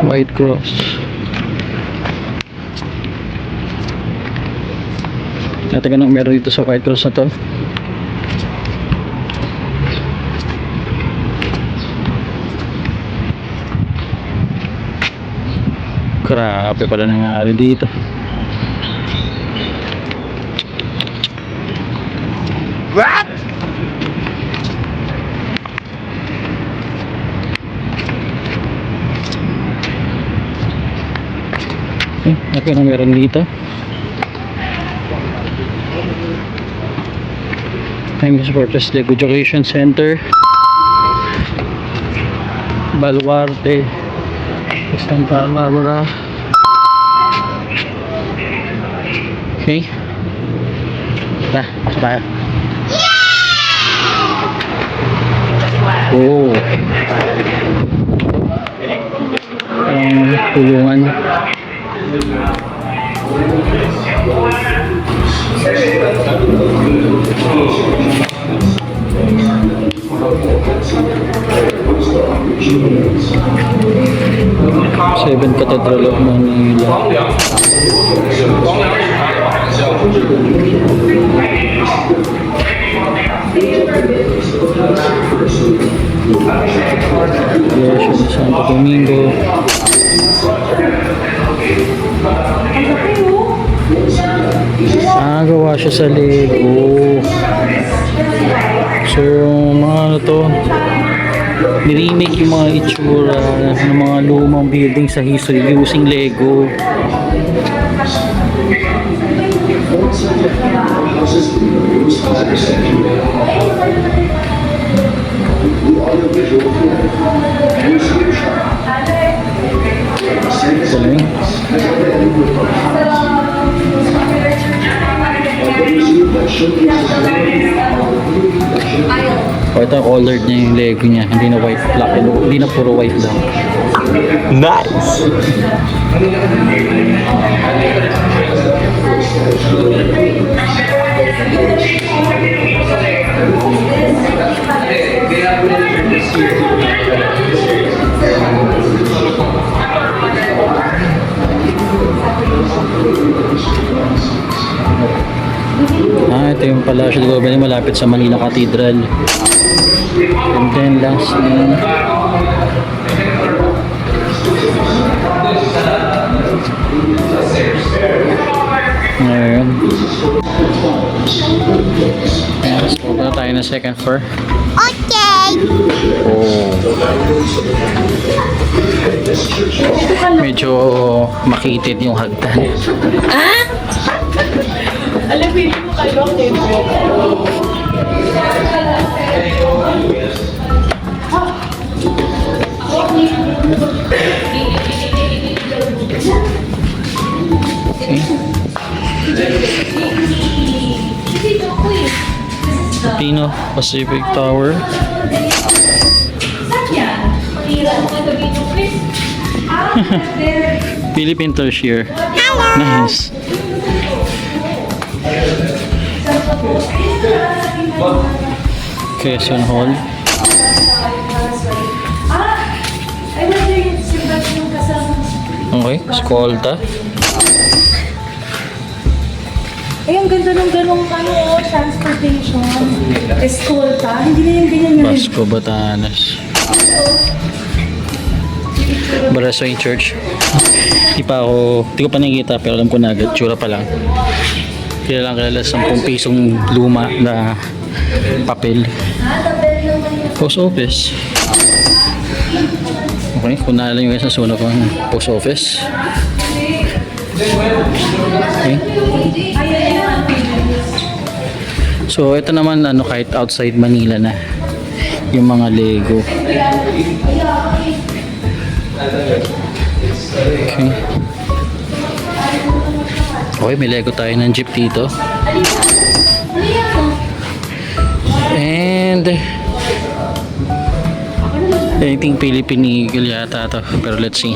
White Cross. Natin anong meron dito sa White Cross na to. Grabe pala nangyari dito. What? Ano anong meron dito? Times Fortress Lego Education Center, Baluarte, Santa Barbara. Okay, tayo. Oh, tulungan. 7 Cathedral of Manila. Iglesia de Santo Domingo. Gawa siya sa Lego. So, mga ano to, ni-remake yung mga itsura ng mga lumang building sa history using Lego. Galing. O ito, colored niya yung Lego niya, hindi na white black, hindi na puro white lang. Nice. Ito yung Palacio de Gobierno malapit sa Manila Cathedral. And then lastly, ngayon, so punta tayo na second floor. Okay. Oh, medyo makitid yung hagdan. Alapin mo kayo ang Pino Pacific Tower. Philippine Tertiary. Nice. Quezon Hall. Okay, Escolta. Ay, ang ganda ng ganong transportation. Escolta. Hindi na yung ganyan yun. Basco, Batanes. Baraswing Church. Di ko pa nakikita pero alam ko na agad. Tsura pa lang. Kilala 10 pisong luma na papel. Post office. Okay, kung naalala nyo guys, nasunog ang post office. Okay. So ito naman kahit outside Manila na yung mga Lego. Okay. Okay, may Lego tayo ng jeep dito. And I think Philippine Eagle yata ito. Pero let's see.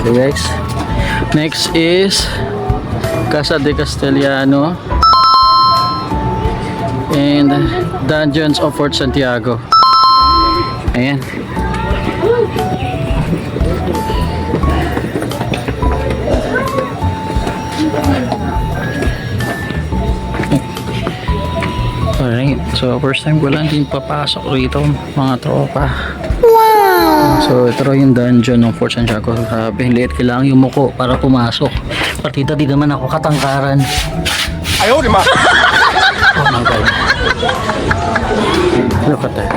Okay guys. Next is Casa de Castellano and Dungeons of Fort Santiago. Ayan. Alright, so first time ko lang din papasok rito mga tropa. Wow! So ito raw yung dungeon ng Fort Santiago. Grabe, liit, kailangan yung muko para pumasok. Partida di naman ako katangkaran. Ayaw, di ma! Oh my god. Look at that.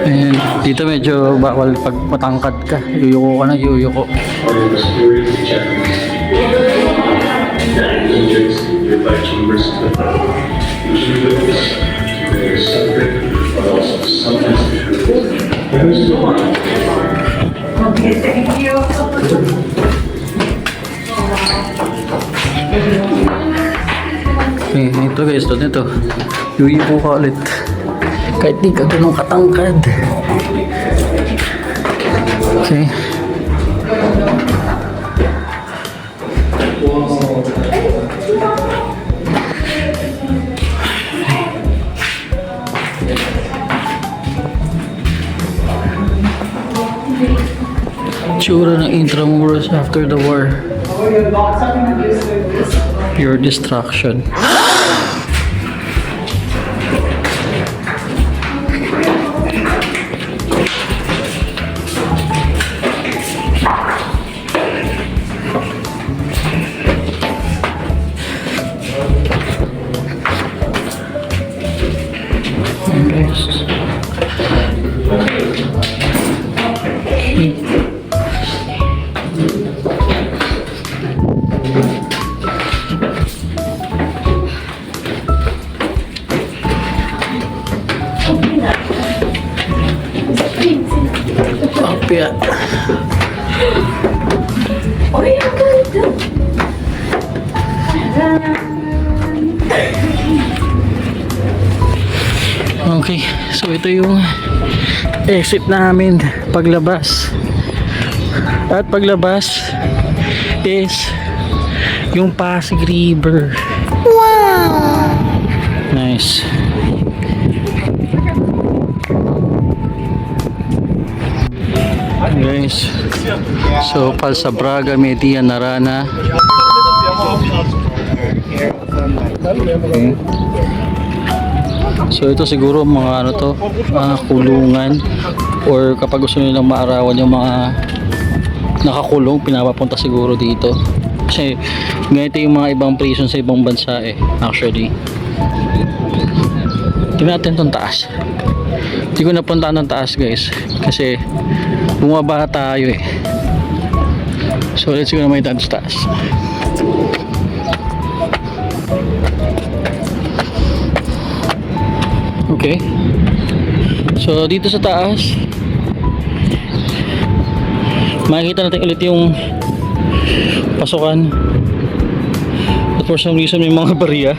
Ayan, dito medyo bawal pag matangkad ka. Yuyuko ka na, yuyuko. Okay, thank you. Okay, ito guys, ito. Yuyuko ka ulit. Kahit di ka ganun katangkad. Okay. Tsura ng Intramuros after the war. Pure destruction. Opia. Uy, ang ganda. Okay, so ito yung exit namin paglabas. At paglabas is yung Pasig River. Wow! Nice. Guys, so Falsa Braga, Media, Narana. Okay. So ito siguro mga ano to, kulungan, or kapag gusto nilang maarawan yung mga nakakulong, pinapapunta siguro dito. Kasi ganito yung mga ibang prison sa ibang bansa actually. Tingnan natin itong taas. Hindi ko napuntaan ng taas guys, kasi bumaba tayo So let's go na may taas. Okay. So dito sa taas, makikita natin ulit yung pasukan. At for some reason may mga bariya.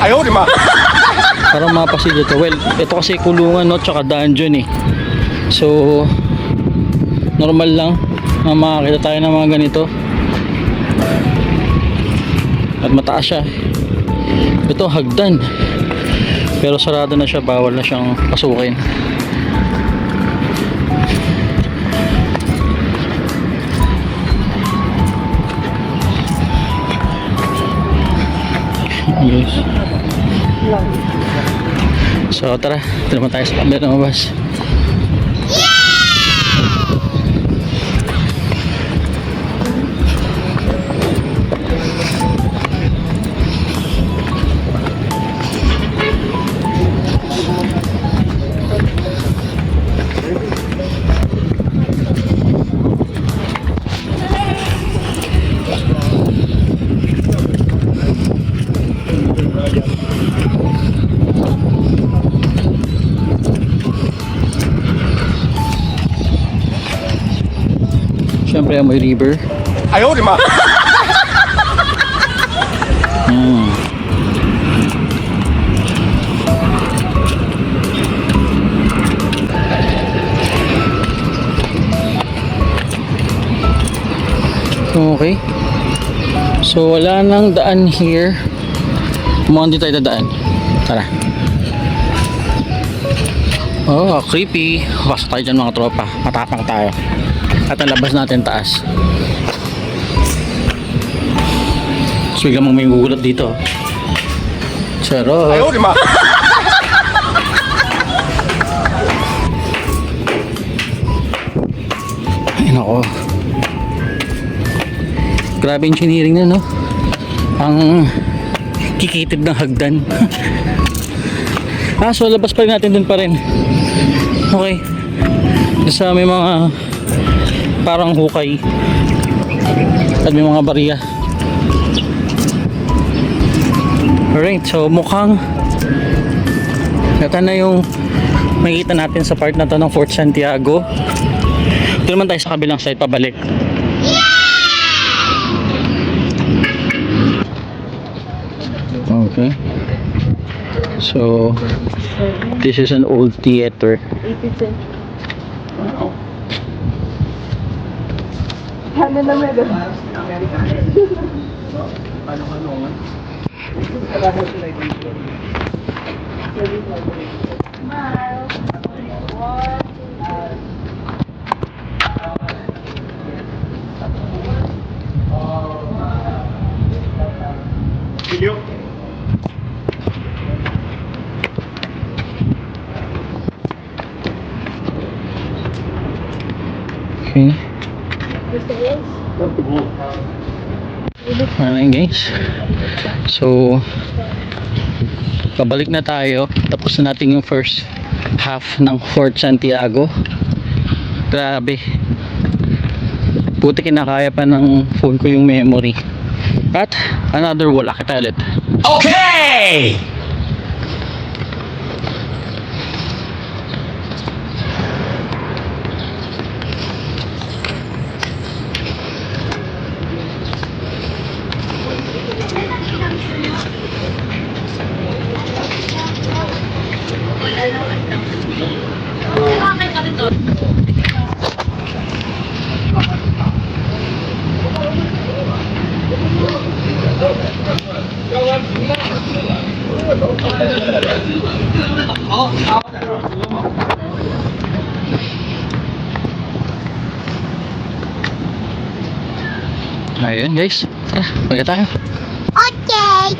Ayaw, di ma! Parang mapasilyo to. Well, ito kasi kulungan, no? Tsaka dungeon So normal lang na makakita tayo ng mga ganito. At mataas siya. Ito hagdan, pero sarado na siya, bawal na siyang pasukin. Yes. So tara, ito naman tayo sa kabila ng mabas. Siyempre Amoy River. 哎呦我的妈！ Hmm. Okay. So wala nang daan here. Mukhang di tayo dadaan. Tara. Oh, creepy. Pasok tayo dyan mga tropa. Matapang tayo. At ang labas natin taas. So biglang may gugulat dito. 哎 Charot. 呦我的妈！ Ay nako. Grabe engineering na, no? Ang kikitid ng hagdan. So labas pa rin natin dun pa rin. Okay. Sa may mga parang hukay at may mga bariya. Alright, so mukhang ito na yung makikita natin sa part na to ng Fort Santiago. Ito naman tayo sa kabilang side pabalik. Okay. So this is an old theater. 80 cents. Okay. Alright guys. So pabalik na tayo. Tapos na natin yung first half ng Fort Santiago. Grabe. Buti kinakaya pa ng phone ko yung memory. At another wall. Akit ulit. Okay. Ayun guys. Tara, balik tayo. Okay.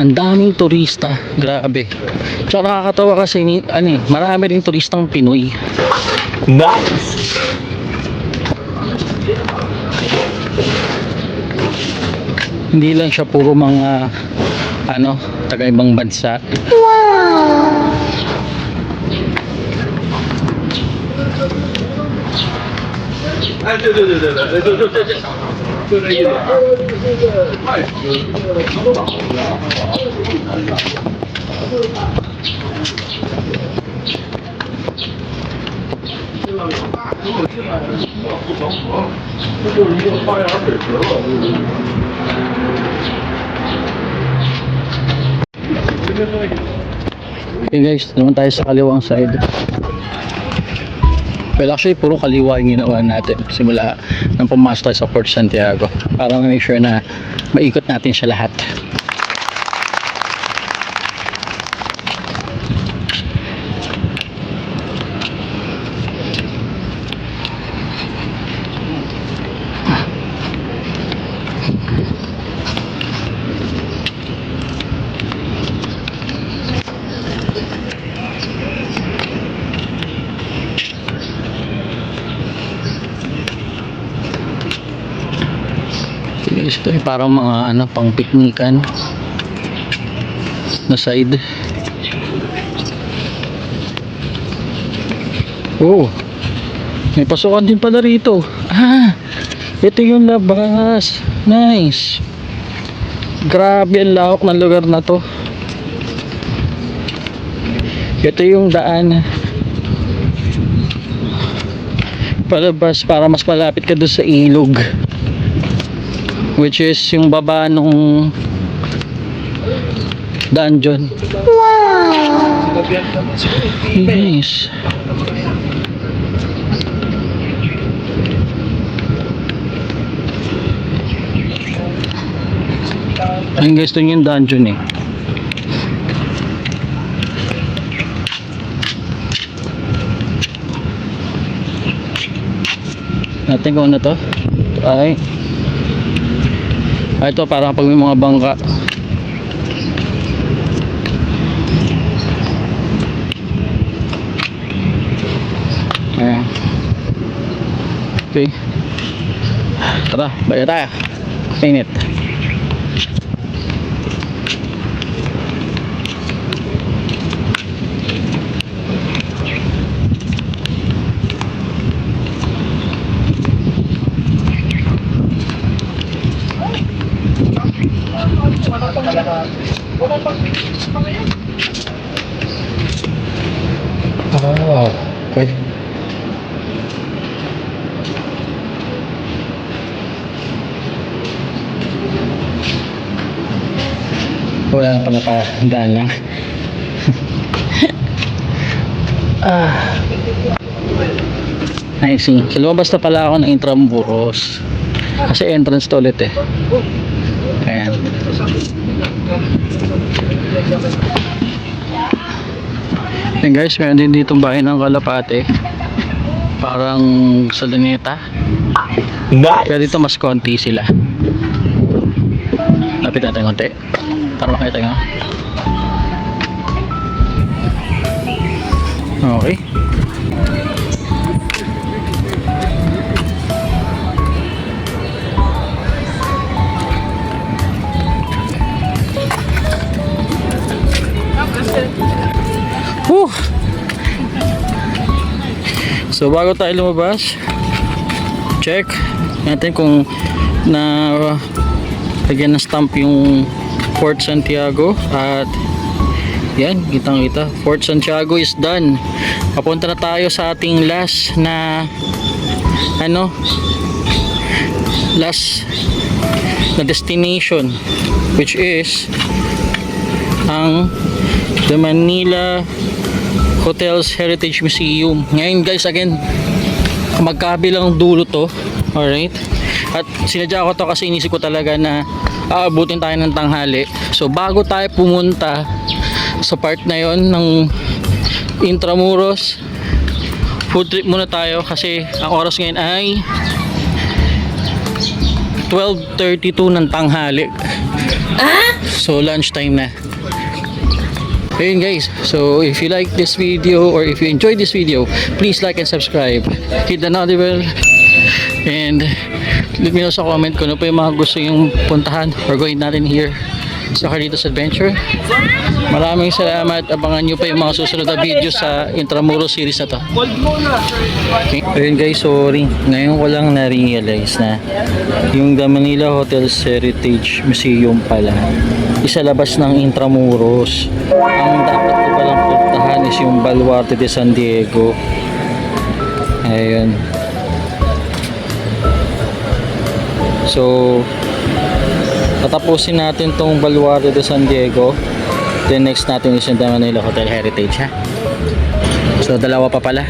Ang daming turista, grabe. Tsaka nakakatawa kasi marami ring turistang Pinoy. Nice. Hindi lang siya puro mga taga ibang bansa. Okay guys, naman tayo sa kaliwang side. Well actually puro kaliwa yung ginawa natin simula nang pumasok tayo sa Fort Santiago para ma-make sure na maikot natin siya lahat. Ito ay parang mga pang piknikan na side. Oh, may pasukan din pala rito. Ito yung labas. Nice. Grabe ang lawak ng lugar na to. Ito yung daan palabas para mas malapit ka doon sa ilog, which is yung baba nung dungeon. Nice. Ayun guys, ito yung dungeon eh. Natin kung ano to. Ito parang pag may mga bangka. Ayan. Okay. Tara, baya tayo. Init. Oh, okay. Wala na pala pa, daan lang. I see. So, lumabas na pala ako ng Intramuros. Kasi entrance to ulit eh. Ayan. Ayan guys, meron din ditong bahay ng Kalapate. Parang sa Luneta. Nice. Kaya dito mas konti sila. Lapit natin konti para makita nyo. Okay. Whew. So bago tayo lumabas, check natin kung na lagyan ng stamp yung Fort Santiago, at yan, kitang kita, Fort Santiago is done. Papunta na tayo sa ating last na last na destination, which is ang the Manila Hotels Heritage Museum. Ngayon guys, again, magkabilang dulo to. Alright, at sinadya ko to kasi inisip ko talaga na aabutin tayo ng tanghali. So bago tayo pumunta sa part na yon ng Intramuros, food trip muna tayo kasi ang oras ngayon ay 12:32 ng tanghali. So lunch time na. Ayun guys, so if you like this video or if you enjoyed this video, please like and subscribe, hit the notification bell, and let me know sa comment kung ano pa yung mga gusto yung puntahan or gawin natin here sa Carlitos Adventure. Maraming salamat. Abangan nyo pa yung mga susunod na video sa Intramuros series na to. Okay. Ayun guys, sorry, ngayon ko lang na-realize na yung The Manila Hotels Heritage Museum pala isa labas ng Intramuros. Ang dapat ko palang puntahan is yung Baluarte de San Diego. Ayun. So tatapusin natin tong Baluarte de San Diego, then next natin is yung The Manila Hotel Heritage, ha. So dalawa pa pala.